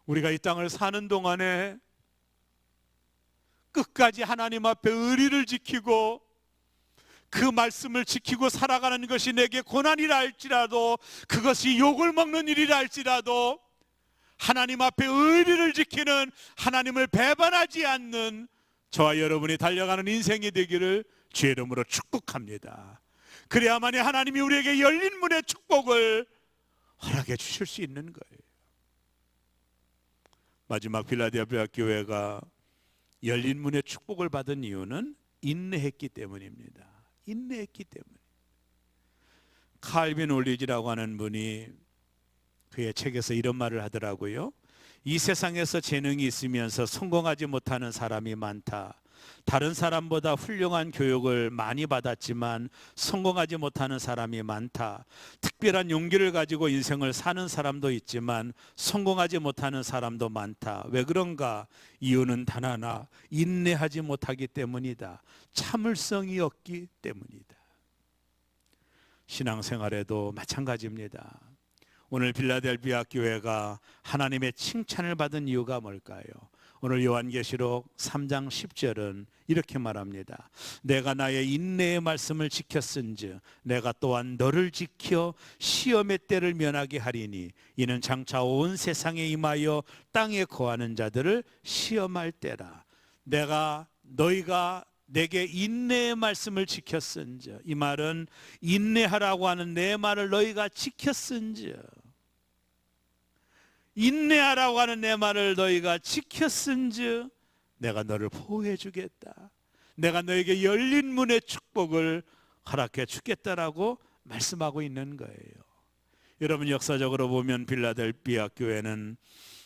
우리가 이 땅을 사는 동안에 끝까지 하나님 앞에 의리를 지키고 그 말씀을 지키고 살아가는 것이 내게 고난이라 할지라도, 그것이 욕을 먹는 일이라 할지라도 하나님 앞에 의리를 지키는, 하나님을 배반하지 않는 저와 여러분이 달려가는 인생이 되기를 주의 이름으로 축복합니다. 그래야만이 하나님이 우리에게 열린 문의 축복을 허락해 주실 수 있는 거예요. 마지막 빌라델피아 교회가 열린 문의 축복을 받은 이유는 인내했기 때문입니다. 인내했기 때문에. 칼빈 올리지라고 하는 분이 그의 책에서 이런 말을 하더라고요. 이 세상에서 재능이 있으면서 성공하지 못하는 사람이 많다. 다른 사람보다 훌륭한 교육을 많이 받았지만 성공하지 못하는 사람이 많다. 특별한 용기를 가지고 인생을 사는 사람도 있지만 성공하지 못하는 사람도 많다. 왜 그런가? 이유는 단 하나, 인내하지 못하기 때문이다. 참을성이 없기 때문이다. 신앙생활에도 마찬가지입니다. 오늘 빌라델피아 교회가 하나님의 칭찬을 받은 이유가 뭘까요? 오늘 요한계시록 3장 10절은 이렇게 말합니다. 내가 나의 인내의 말씀을 지켰은즉 내가 또한 너를 지켜 시험의 때를 면하게 하리니 이는 장차 온 세상에 임하여 땅에 거하는 자들을 시험할 때라. 너희가 내게 인내의 말씀을 지켰은즉, 이 말은 인내하라고 하는 내 말을 너희가 지켰은즉, 인내하라고 하는 내 말을 너희가 지켰은즉 내가 너를 보호해 주겠다. 내가 너에게 열린 문의 축복을 허락해 주겠다라고 말씀하고 있는 거예요. 여러분, 역사적으로 보면 빌라델피아 교회는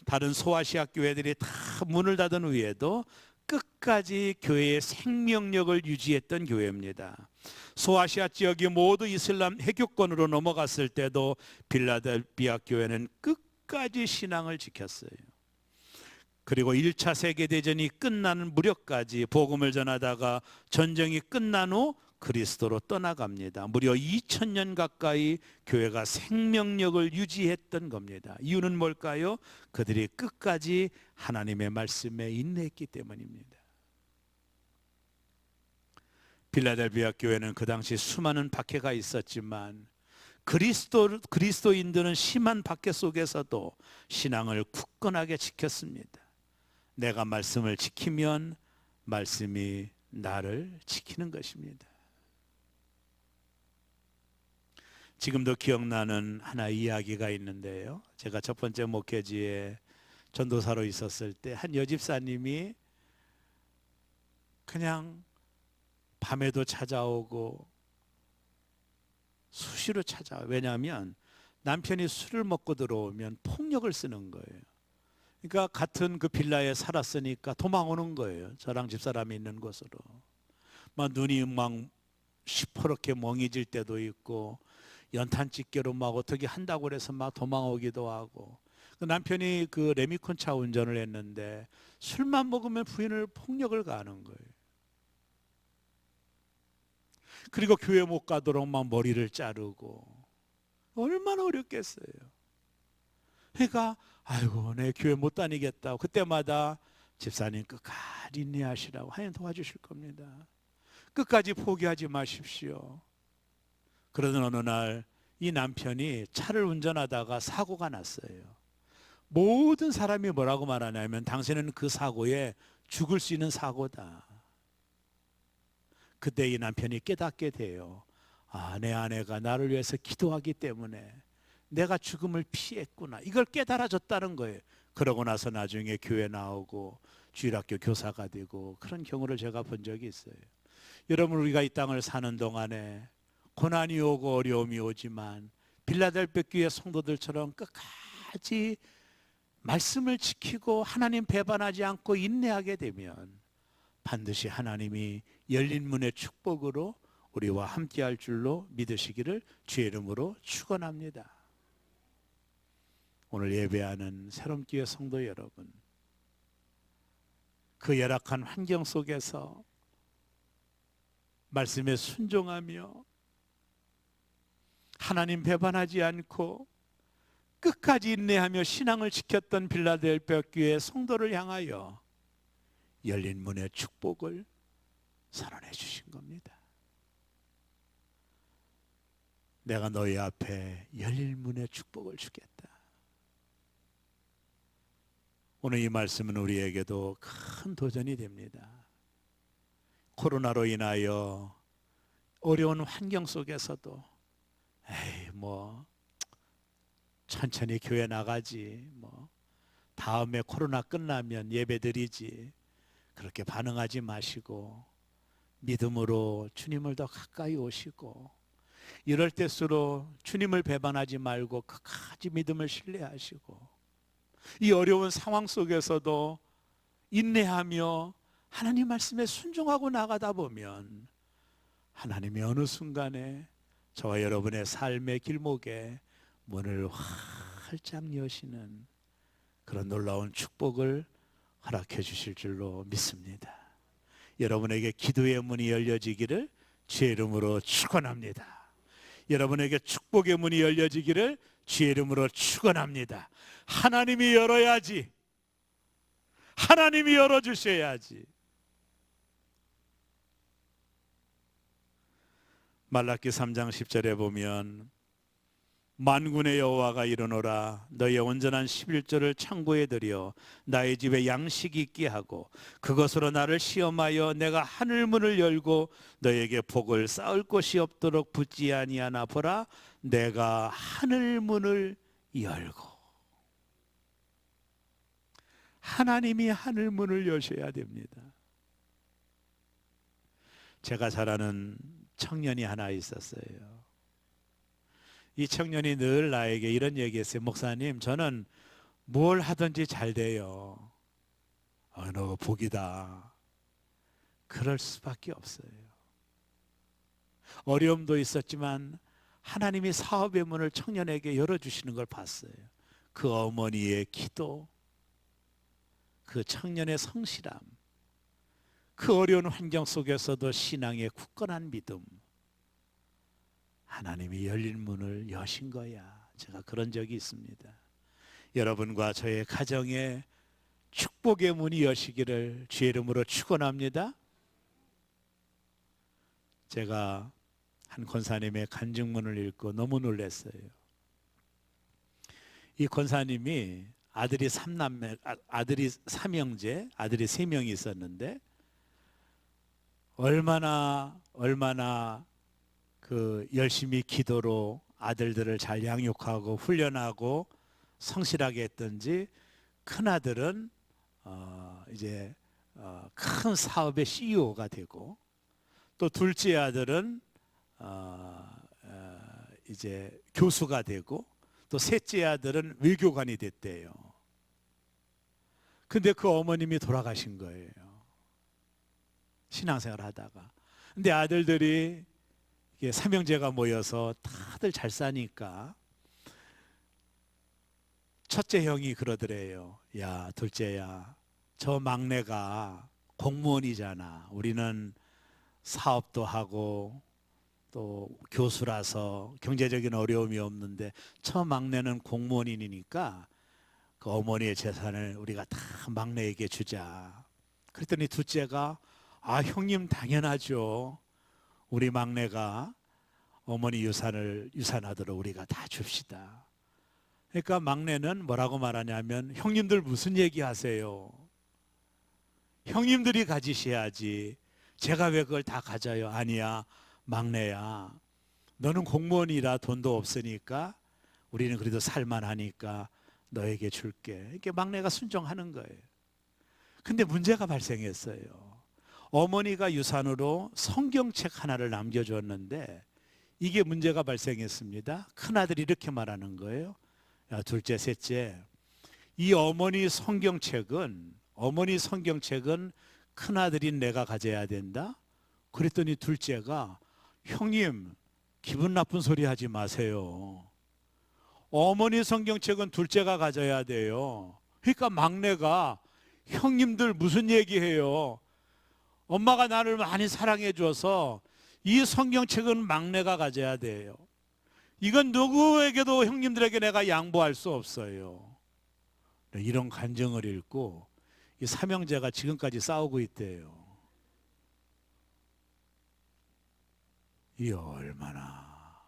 다른 소아시아 교회들이 다 문을 닫은 후에도 끝까지 교회의 생명력을 유지했던 교회입니다. 소아시아 지역이 모두 이슬람 해교권으로 넘어갔을 때도 빌라델피아 교회는 끝까지 신앙을 지켰어요. 그리고 1차 세계대전이 끝나는 무렵까지 복음을 전하다가 전쟁이 끝난 후 그리스도로 떠나갑니다. 무려 2000년 가까이 교회가 생명력을 유지했던 겁니다. 이유는 뭘까요? 그들이 끝까지 하나님의 말씀에 인내했기 때문입니다. 빌라델비아 교회는 그 당시 수많은 박해가 있었지만 그리스도인들은 심한 박해 속에서도 신앙을 굳건하게 지켰습니다. 내가 말씀을 지키면 말씀이 나를 지키는 것입니다. 지금도 기억나는 하나의 이야기가 있는데요. 제가 첫 번째 목회지에 전도사로 있었을 때 한 여집사님이 그냥 밤에도 찾아오고 수시로 찾아와요. 왜냐하면 남편이 술을 먹고 들어오면 폭력을 쓰는 거예요. 그러니까 같은 그 빌라에 살았으니까 도망오는 거예요. 저랑 집사람이 있는 곳으로. 막 눈이 막 시퍼렇게 멍해질 때도 있고 연탄집게로 막 어떻게 한다고 그래서 막 도망오기도 하고. 남편이 그 레미콘 차 운전을 했는데 술만 먹으면 부인을 폭력을 가하는 거예요. 그리고 교회 못 가도록 막 머리를 자르고 얼마나 어렵겠어요. 그러니까 아이고 내 교회 못 다니겠다고 그때마다 집사님 끝까지 인내하시라고 하나님 도와주실 겁니다. 끝까지 포기하지 마십시오. 그러던 어느 날 이 남편이 차를 운전하다가 사고가 났어요. 모든 사람이 뭐라고 말하냐면 당신은 그 사고에 죽을 수 있는 사고다. 그때 이 남편이 깨닫게 돼요. 아, 내 아내가 나를 위해서 기도하기 때문에 내가 죽음을 피했구나. 이걸 깨달아졌다는 거예요. 그러고 나서 나중에 교회 나오고 주일학교 교사가 되고 그런 경우를 제가 본 적이 있어요. 여러분, 우리가 이 땅을 사는 동안에 고난이 오고 어려움이 오지만 빌라델비아 교회 성도들처럼 끝까지 말씀을 지키고 하나님 배반하지 않고 인내하게 되면 반드시 하나님이 열린 문의 축복으로 우리와 함께할 줄로 믿으시기를 주의 이름으로 축원합니다. 오늘 예배하는 새롬교회 성도 여러분, 그 열악한 환경 속에서 말씀에 순종하며 하나님 배반하지 않고 끝까지 인내하며 신앙을 지켰던 빌라델비아 교회 성도를 향하여 열린 문의 축복을 선언해 주신 겁니다. 내가 너희 앞에 열린 문의 축복을 주겠다. 오늘 이 말씀은 우리에게도 큰 도전이 됩니다. 코로나로 인하여 어려운 환경 속에서도 에이 뭐 천천히 교회 나가지, 뭐 다음에 코로나 끝나면 예배드리지, 그렇게 반응하지 마시고 믿음으로 주님을 더 가까이 오시고, 이럴 때수록 주님을 배반하지 말고 끝까지 믿음을 신뢰하시고, 이 어려운 상황 속에서도 인내하며 하나님 말씀에 순종하고 나가다 보면 하나님이 어느 순간에 저와 여러분의 삶의 길목에 문을 활짝 여시는 그런 놀라운 축복을 허락해 주실 줄로 믿습니다. 여러분에게 기도의 문이 열려지기를 주의 이름으로 축원합니다. 여러분에게 축복의 문이 열려지기를 주의 이름으로 축원합니다. 하나님이 열어야지. 하나님이 열어주셔야지. 말라기 3장 10절에 보면 만군의 여호와가 이르노라, 너희의 온전한 11조를 창고에 들여 나의 집에 양식이 있게 하고 그것으로 나를 시험하여 내가 하늘문을 열고 너희에게 복을 쌓을 곳이 없도록 붙지 아니하나 보라, 내가 하늘문을 열고. 하나님이 하늘문을 여셔야 됩니다. 제가 잘 아는 청년이 하나 있었어요. 이 청년이 늘 나에게 이런 얘기했어요. 목사님, 저는 뭘 하든지 잘 돼요. 너 복이다. 그럴 수밖에 없어요. 어려움도 있었지만 하나님이 사업의 문을 청년에게 열어주시는 걸 봤어요. 그 어머니의 기도, 그 청년의 성실함, 그 어려운 환경 속에서도 신앙의 굳건한 믿음, 하나님이 열린 문을 여신 거야. 제가 그런 적이 있습니다. 여러분과 저의 가정에 축복의 문이 여시기를 주의 이름으로 축원합니다. 제가 한 권사님의 간증문을 읽고 너무 놀랐어요. 이 권사님이 아들이 아들이 삼형제, 아들이 3명이 있었는데 얼마나 그 열심히 기도로 아들들을 잘 양육하고 훈련하고 성실하게 했던지 큰 아들은 이제 큰 사업의 CEO가 되고, 또 둘째 아들은 이제 교수가 되고, 또 셋째 아들은 외교관이 됐대요. 근데 그 어머님이 돌아가신 거예요. 신앙생활 하다가. 근데 아들들이 삼형제가 모여서 다들 잘 사니까 첫째 형이 그러더래요. 야, 둘째야, 저 막내가 공무원이잖아. 우리는 사업도 하고 또 교수라서 경제적인 어려움이 없는데 저 막내는 공무원이니까 그 어머니의 재산을 우리가 다 막내에게 주자. 그랬더니 둘째가 아, 형님 당연하죠. 우리 막내가 어머니 유산하도록 우리가 다 줍시다. 그러니까 막내는 뭐라고 말하냐면 형님들 무슨 얘기하세요? 형님들이 가지셔야지. 제가 왜 그걸 다 가져요? 아니야, 막내야. 너는 공무원이라 돈도 없으니까 우리는 그래도 살만하니까 너에게 줄게. 이렇게 막내가 순종하는 거예요. 근데 문제가 발생했어요. 어머니가 유산으로 성경책 하나를 남겨줬는데 이게 문제가 발생했습니다. 큰아들이 이렇게 말하는 거예요. 야, 둘째, 셋째, 이 어머니 성경책은 큰아들인 내가 가져야 된다? 그랬더니 둘째가 형님, 기분 나쁜 소리 하지 마세요. 어머니 성경책은 둘째가 가져야 돼요. 그러니까 막내가 형님들 무슨 얘기해요? 엄마가 나를 많이 사랑해 줘서 이 성경책은 막내가 가져야 돼요. 이건 누구에게도 형님들에게 내가 양보할 수 없어요. 이런 간증을 읽고 이 삼형제가 지금까지 싸우고 있대요. 이 얼마나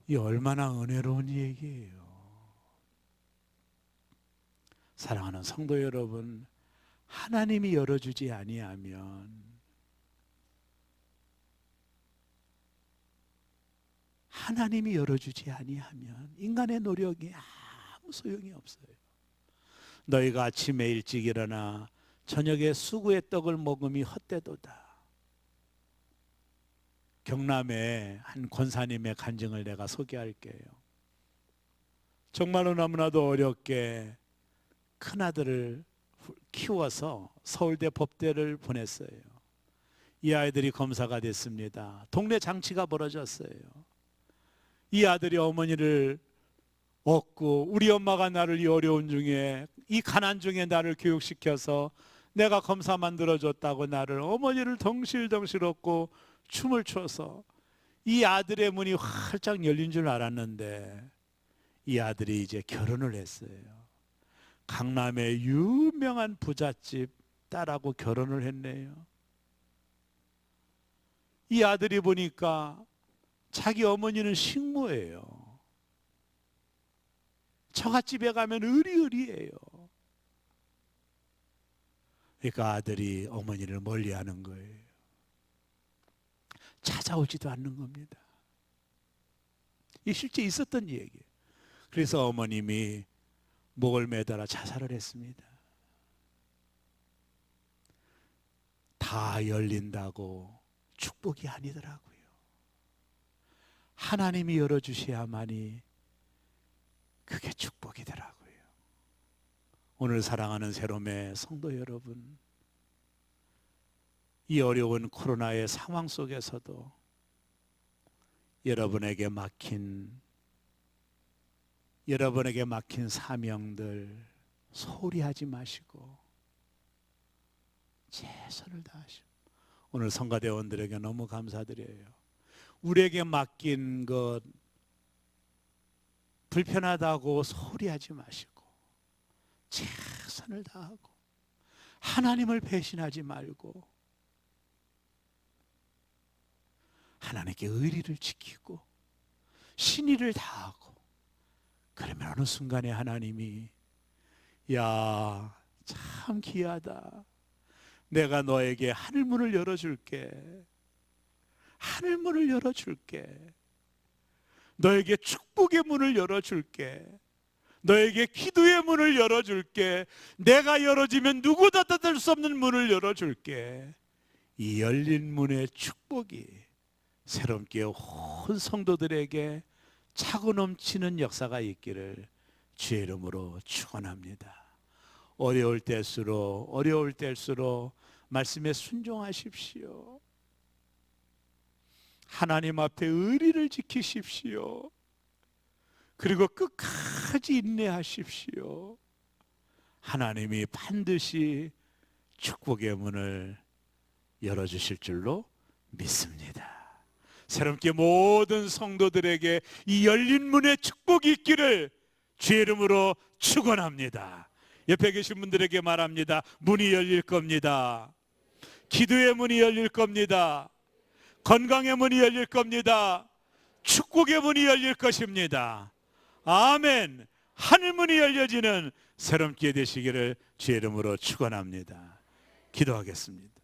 은혜로운 얘기예요. 사랑하는 성도 여러분, 하나님이 열어주지 아니하면, 하나님이 열어주지 아니하면 인간의 노력이 아무 소용이 없어요. 너희가 아침에 일찍 일어나 저녁에 수구의 떡을 먹음이 헛되도다. 경남의 한 권사님의 간증을 내가 소개할게요. 정말로 너무나도 어렵게 큰아들을 키워서 서울대 법대를 보냈어요. 이 아이들이 검사가 됐습니다. 동네 장치가 벌어졌어요. 이 아들이 어머니를 얻고 우리 엄마가 나를 이 어려운 중에, 이 가난 중에 나를 교육시켜서 내가 검사 만들어줬다고 나를, 어머니를 덩실덩실 얻고 춤을 춰서 이 아들의 문이 활짝 열린 줄 알았는데 이 아들이 이제 결혼을 했어요. 강남의 유명한 부잣집 딸하고 결혼을 했네요. 이 아들이 보니까 자기 어머니는 식모예요. 처갓집에 가면 의리의리해요. 그러니까 아들이 어머니를 멀리하는 거예요. 찾아오지도 않는 겁니다. 이 실제 있었던 얘기예요. 그래서 어머님이 목을 매달아 자살을 했습니다. 다 열린다고 축복이 아니더라고요. 하나님이 열어주셔야만이 그게 축복이더라고요. 오늘 사랑하는 새롬의 성도 여러분, 이 어려운 코로나의 상황 속에서도 여러분에게 막힌 사명들 소홀히 하지 마시고 최선을 다하시고, 오늘 성가대원들에게 너무 감사드려요. 우리에게 맡긴 것 불편하다고 소홀히 하지 마시고 최선을 다하고 하나님을 배신하지 말고 하나님께 의리를 지키고 신의를 다하고, 그러면 어느 순간에 하나님이 야, 참 귀하다. 내가 너에게 하늘문을 열어줄게. 하늘문을 열어줄게. 너에게 축복의 문을 열어줄게. 너에게 기도의 문을 열어줄게. 내가 열어주면 누구도 닫을 수 없는 문을 열어줄게. 이 열린 문의 축복이 새롭게 온 성도들에게 차고 넘치는 역사가 있기를 주의 이름으로 축원합니다. 어려울 때일수록 말씀에 순종하십시오. 하나님 앞에 의리를 지키십시오. 그리고 끝까지 인내하십시오. 하나님이 반드시 축복의 문을 열어주실 줄로 믿습니다. 새롭게 모든 성도들에게 이 열린 문의 축복이 있기를 주의 이름으로 축원합니다. 옆에 계신 분들에게 말합니다. 문이 열릴 겁니다. 기도의 문이 열릴 겁니다. 건강의 문이 열릴 겁니다. 축복의 문이 열릴 것입니다. 아멘. 하늘문이 열려지는 새롭게 되시기를 주의 이름으로 축원합니다. 기도하겠습니다.